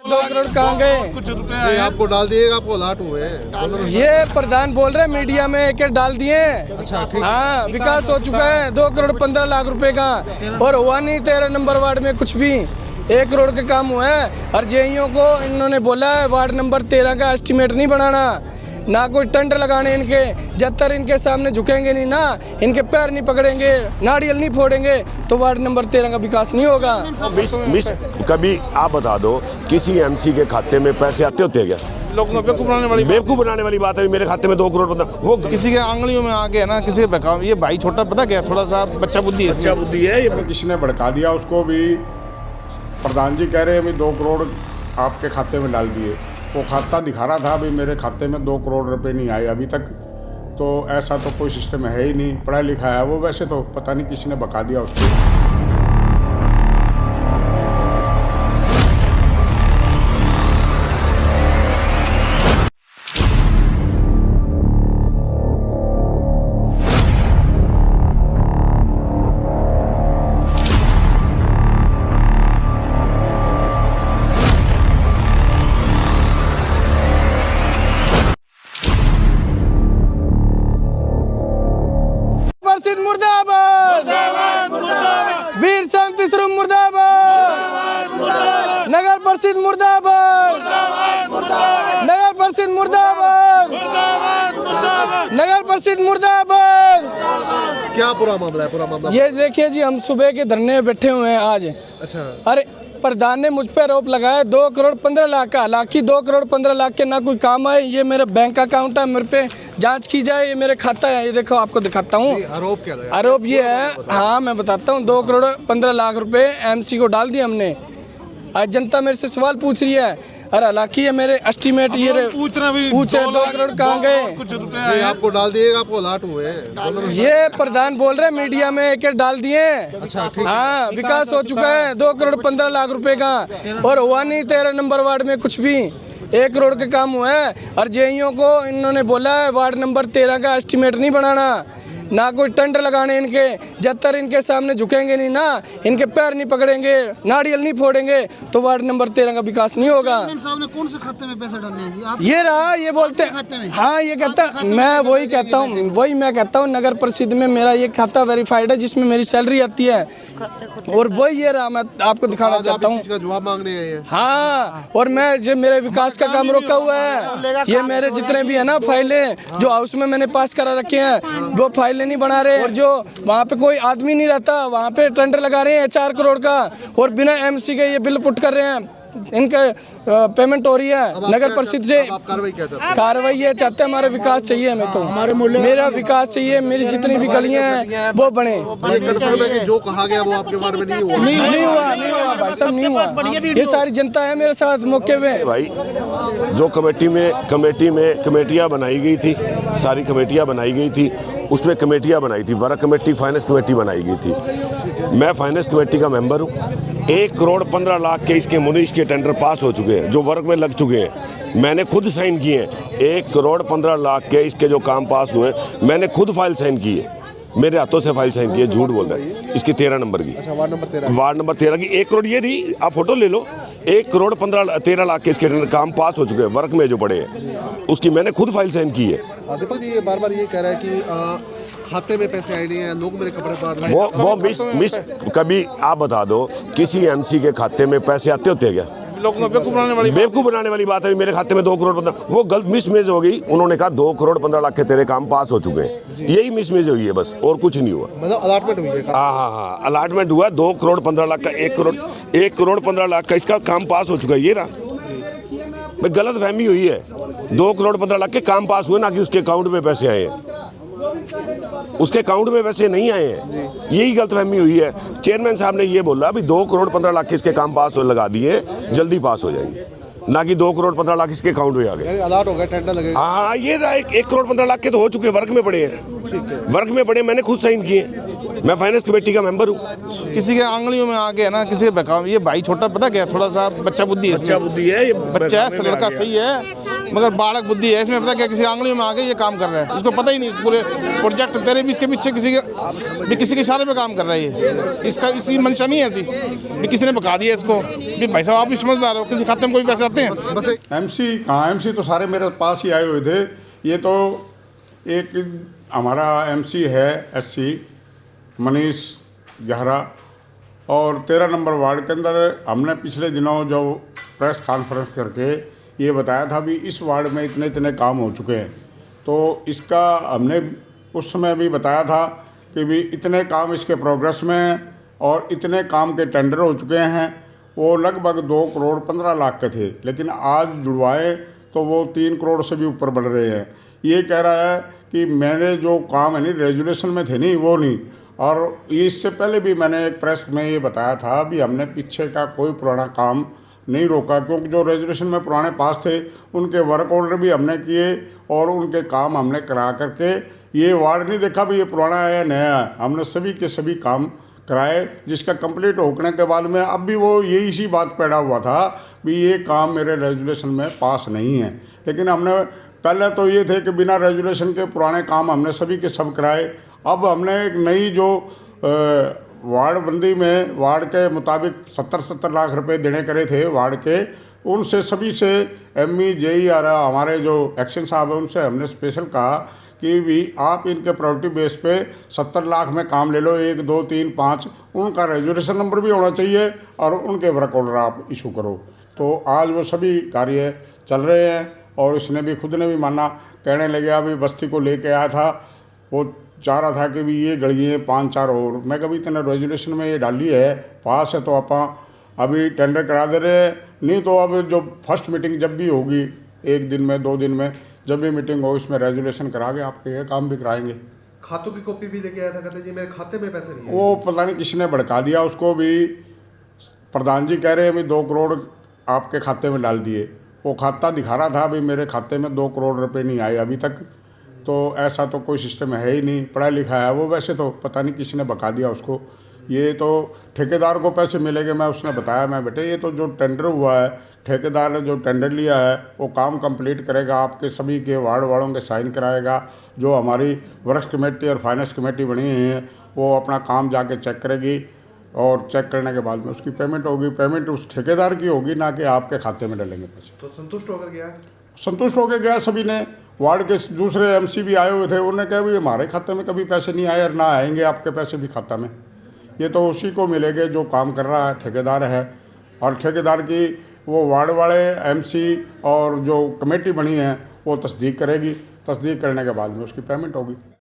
2 करोड़ कहाँ गए? कुछ रुपए आपको डाल दिएगा, आपको अलर्ट हुए हैं। ये प्रधान बोल रहे मीडिया में एक डाल दिए। अच्छा, ठीक। हाँ, विकास हो चुका है 2 करोड़ 15 लाख रुपए का, और हुआ नहीं 13 नंबर वार्ड में कुछ भी। 1 करोड़ के काम हुआ है। और जेईओ को इन्होंने बोला है वार्ड नंबर 13 का एस्टीमेट नहीं बनाना, ना कोई टेंडर लगाने इनके। जब तक इनके सामने झुकेंगे नहीं ना, इनके पैर नहीं पकड़ेंगे, नारियल नहीं फोड़ेंगे, तो वार्ड नंबर 13 का विकास नहीं होगा। कभी आप बता दो किसी एमसी के खाते में पैसे आते होते हैं क्या? लोगों को बेवकूफ बनाने वाली बात है। मेरे खाते में 2 करोड़ वो किसी के आंगलियों में आ गया ना, किसी के बहकाव। ये भाई छोटा पता क्या, थोड़ा सा बच्चा बुद्धि है। बच्चा बुद्धि है। ये किसी ने भड़का दिया उसको भी। प्रधान जी कह रहे हैं अभी 2 करोड़ आपके खाते में डाल दिए। वो खाता दिखा रहा था अभी मेरे खाते में 2 करोड़ रुपए नहीं आए अभी तक। तो ऐसा तो कोई सिस्टम है ही नहीं। पढ़ा लिखा है वो, वैसे तो पता नहीं किसी ने बका दिया उसको। परिषद मुर्दाबाद, वीर शांति स्वरूप मुर्दाबाद, नगर परिषद मुर्दाबाद, नगर परिषद मुर्दाबाद, नगर परिषद मुर्दाबाद। क्या पूरा मामला है? पूरा मामला ये देखिए जी, हम सुबह के धरने में बैठे हुए हैं आज। अच्छा। अरे प्रधान ने मुझ पे आरोप लगाया 2 करोड़ 15 लाख का। हालांकि 2 करोड़ 15 लाख के ना कोई काम आए। ये मेरा बैंक अकाउंट है, मेरे पे जांच की जाए। ये मेरे खाता है, ये देखो आपको दिखाता हूँ। आरोप क्या लगा? आरोप ये है, हाँ मैं बताता हूँ, 2 करोड़ 15 लाख रुपए एमसी को डाल दिए हमने। आज जनता मेरे से सवाल पूछ रही है। अरे हालांकि ये मेरे एस्टीमेट ये पूछ रहे 2 करोड़ कहाँ गए? कुछ रुपए आपको डाल दिएगा, आपको अलर्ट हुए हैं। ये प्रधान बोल रहे मीडिया में एक डाल दिए। अच्छा, ठीक। हाँ, विकास हो चुका है 2 करोड़ 15 लाख रुपए का, और हुआ नहीं 13 नंबर वार्ड में कुछ भी। 1 करोड़ के काम हुआ है। और जेईओ को इन्होंने बोला है वार्ड नंबर 13 का एस्टीमेट नहीं बनाना, ना कोई टेंडर लगाने इनके। जब तक इनके सामने झुकेंगे नहीं ना, इनके पैर नहीं पकड़ेंगे, नारियल नहीं फोड़ेंगे, तो वार्ड नंबर 13 का विकास नहीं होगा। साहब ने कौन से खाते में पैसे डालने हैं जी? आप ये रहा, ये बोलते हाँ, ये कहता मैं वही कहता हूँ, वही मैं कहता हूँ। नगर परिषद में मेरा ये खाता वेरीफाइड है जिसमें मेरी सैलरी आती है, और वही ये रहा। मैं आपको दिखाना चाहता हूँ। जवाब मांगने आए हैं। हाँ, और मैं जो मेरे विकास का काम रोका हुआ है, ये मेरे जितने भी है ना फाइलें जो हाउस में मैंने पास करा रखे हैं, वो फाइलें नहीं बना रहे। और जो वहाँ पे कोई आदमी नहीं रहता, वहाँ पे टेंडर लगा रहे हैं 4 करोड़ का, और बिना एमसी के ये बिल पुट कर रहे हैं। इनका पेमेंट हो रही है नगर परिषद से। कार्रवाई ये चाहते हैं, हमारा विकास चाहिए हमें। तो मेरा विकास चाहिए, मेरी जितनी भी गलियां हैं वो बने। जो कहा गया वो आपके वार्ड में नहीं हुआ? नहीं हुआ भाई साहब, नहीं हुआ। ये सारी जनता है मेरे साथ मौके पे। भाई जो कमेटियाँ बनाई गई थी, सारी कमेटियाँ बनाई गई थी, उसमें कमेटियाँ बनाई थी, वर्क कमेटी, फाइनेंस कमेटी बनाई गई थी। मैं फाइनेंस कमेटी का मेंबर हूँ। 1 करोड़ 15 लाख के इसके मुनीश के टेंडर पास हो चुके हैं, जो वर्क में लग चुके हैं। मैंने खुद साइन किए हैं। 1 करोड़ 15 लाख के इसके जो काम पास हुए, मैंने खुद फाइल साइन की है, मेरे हाथों से फाइल साइन की है। झूठ बोल रहा है। इसकी 13 नंबर की। अच्छा, वार्ड नंबर 13 की 1 करोड़ ये नहीं, आप फोटो ले लो। 1 करोड़ 13 लाख के इसके टेंडर काम पास हो चुके हैं, वर्क में जो पड़े हैं, उसकी मैंने खुद फाइल साइन की है। दीपक जी ये बार-बार ये कह रहा है कि खाते में पैसे आए नहीं है, लोग मेरे कपड़े फाड़ रहे हैं। वो मिस कभी आप बता दो किसी एमसी के खाते में पैसे आते होते हैं क्या? लोगों को बेवकूफ बनाने वाली बात है। मेरे खाते में 2 करोड़ 15, वो गलत मिसमेज हो गई। उन्होंने कहा 2 करोड़ 15 लाख के तेरे काम पास हो चुके हैं, यही मिसमेज हुई है बस, और कुछ नहीं हुआ। मतलब अलॉटमेंट हुई है? हाँ, अलॉटमेंट हुआ 2 करोड़ 15 लाख का। 1 करोड़ 15 लाख का इसका काम पास हो चुका है। ये रहा, गलत फहमी हुई है। 2 करोड़ 15 लाख के काम पास हुए, ना कि उसके अकाउंट में पैसे आए हैं। उसके अकाउंट में पैसे नहीं आए हैं, यही गलतफहमी हुई है। चेयरमैन साहब ने ये बोला अभी 2 करोड़ 15 लाख के इसके काम पास लगा दिए, जल्दी पास हो जाएंगे, ना कि 2 करोड़ 15 लाख इसके अकाउंट में आ गए। अलर्ट हो गया, टेंडर लगेगा। हाँ, ये 1 करोड़ 15 लाख के तो हो चुके, वर्क में पड़े हैं। वर्क में पड़े, मैंने खुद साइन किए। मैं फाइनेंस कमेटी का मेंबर हूँ। किसी के आंगलियों में आ गया ना, किसी के बहकाव। ये भाई छोटा पता क्या, थोड़ा सा बच्चा बुद्धि है। बच्चा बुद्धि है, ये बच्चा है, लड़का सही है। मगर बालक बुद्धि है इसमें, पता क्या किसी आंगलियों में आके ये काम कर रहा है, इसको पता ही नहीं पूरे प्रोजेक्ट तेरे भी इसके पीछे किसी के इशारे पे काम कर रहा है ये, इसकी मंशा नहीं है ऐसी भी किसी ने बका दिया इसको भी। भाई साहब आप भी समझदार हो, किसी खाते में कोई पैसे आते हैं? बस एमसी कहाँ, एमसी तो सारे मेरे पास ही आए हुए थे। ये तो एक हमारा एमसी है एससी मनीष गहरा, और 13 नंबर वार्ड के अंदर हमने पिछले दिनों जो प्रेस कॉन्फ्रेंस करके ये बताया था भी इस वार्ड में इतने इतने काम हो चुके हैं, तो इसका हमने उस समय भी बताया था कि भी इतने काम इसके प्रोग्रेस में हैं और इतने काम के टेंडर हो चुके हैं। वो लगभग 2 करोड़ 15 लाख के थे, लेकिन आज जुड़वाए तो वो 3 करोड़ से भी ऊपर बढ़ रहे हैं। ये कह रहा है कि मैंने जो काम है नहीं रेजुलेशन में थे नहीं वो नहीं, और इससे पहले भी मैंने एक प्रेस में ये बताया था भी हमने पीछे का कोई पुराना काम नहीं रोका, क्योंकि जो रेजुलेशन में पुराने पास थे उनके वर्क ऑर्डर भी हमने किए और उनके काम हमने करा करके ये वार्ड नहीं देखा भी ये पुराना है या नया है, हमने सभी के सभी काम कराए, जिसका कंप्लीट होने के बाद में अब भी वो यही इसी बात पैदा हुआ था भी ये काम मेरे रेजुलेशन में पास नहीं है। लेकिन हमने पहले तो ये थे कि बिना रेजुलेशन के पुराने काम हमने सभी के सब कराए। अब हमने एक नई जो वार्ड बंदी में वार्ड के मुताबिक 70 लाख रुपए देने करे थे वार्ड के, उनसे सभी से एमई जेई और हमारे जो एक्शन साहब हैं उनसे हमने स्पेशल कहा कि भी आप इनके प्रॉपर्टी बेस पे 70 लाख में काम ले लो, 1 2 3 5 उनका रेजुलेशन नंबर भी होना चाहिए और उनके वर्क ऑर्डर आप इशू करो। तो आज वो सभी कार्य चल रहे हैं और इसने भी खुद ने भी माना, कहने लगे अभी बस्ती को लेके आया था, वो चाह रहा था कि भी ये गड़िए 5-4 और, मैं कभी इतना रेजुलेशन में ये डाली है पास है तो आप अभी टेंडर करा दे रहे हैं, नहीं तो अब जो फर्स्ट मीटिंग जब भी होगी 1 दिन में 2 दिन में जब भी मीटिंग हो इसमें रेजुलेशन करा के आपके ये काम भी कराएंगे। खातों की कॉपी भी लेके आया था, कहते जी मेरे खाते में पैसे नहीं है। वो पता नहीं किसी ने भड़का दिया उसको भी, प्रधान जी कह रहे हैं भी 2 करोड़ आपके खाते में डाल दिए, वो खाता दिखा रहा था भी मेरे खाते में 2 करोड़ रुपए नहीं आए अभी तक, तो ऐसा तो कोई सिस्टम है ही नहीं, पढ़ा लिखा है वो, वैसे तो पता नहीं किसी ने बका दिया उसको। ये तो ठेकेदार को पैसे मिलेंगे, मैं उसने बताया मैं बेटे ये तो जो टेंडर हुआ है ठेकेदार ने जो टेंडर लिया है वो काम कंप्लीट करेगा, आपके सभी के वार्ड वालों के साइन कराएगा, जो हमारी वर्क्स कमेटी और फाइनेंस कमेटी बनी हुई है वो अपना काम जाके चेक करेगी और चेक करने के बाद में उसकी पेमेंट होगी, पेमेंट उस ठेकेदार की होगी ना कि आपके खाते में डालेंगे पैसे। तो संतुष्ट होकर गया? संतुष्ट होकर गया सभी ने। वार्ड के दूसरे एमसी भी आए हुए थे, उन्होंने कहा भी हमारे खाते में कभी पैसे नहीं आए और ना आएंगे आपके पैसे भी खाता में, ये तो उसी को मिलेंगे जो काम कर रहा है ठेकेदार है। और ठेकेदार की वो वार्ड वाले एमसी और जो कमेटी बनी है वो तस्दीक करेगी, तस्दीक करने के बाद में उसकी पेमेंट होगी।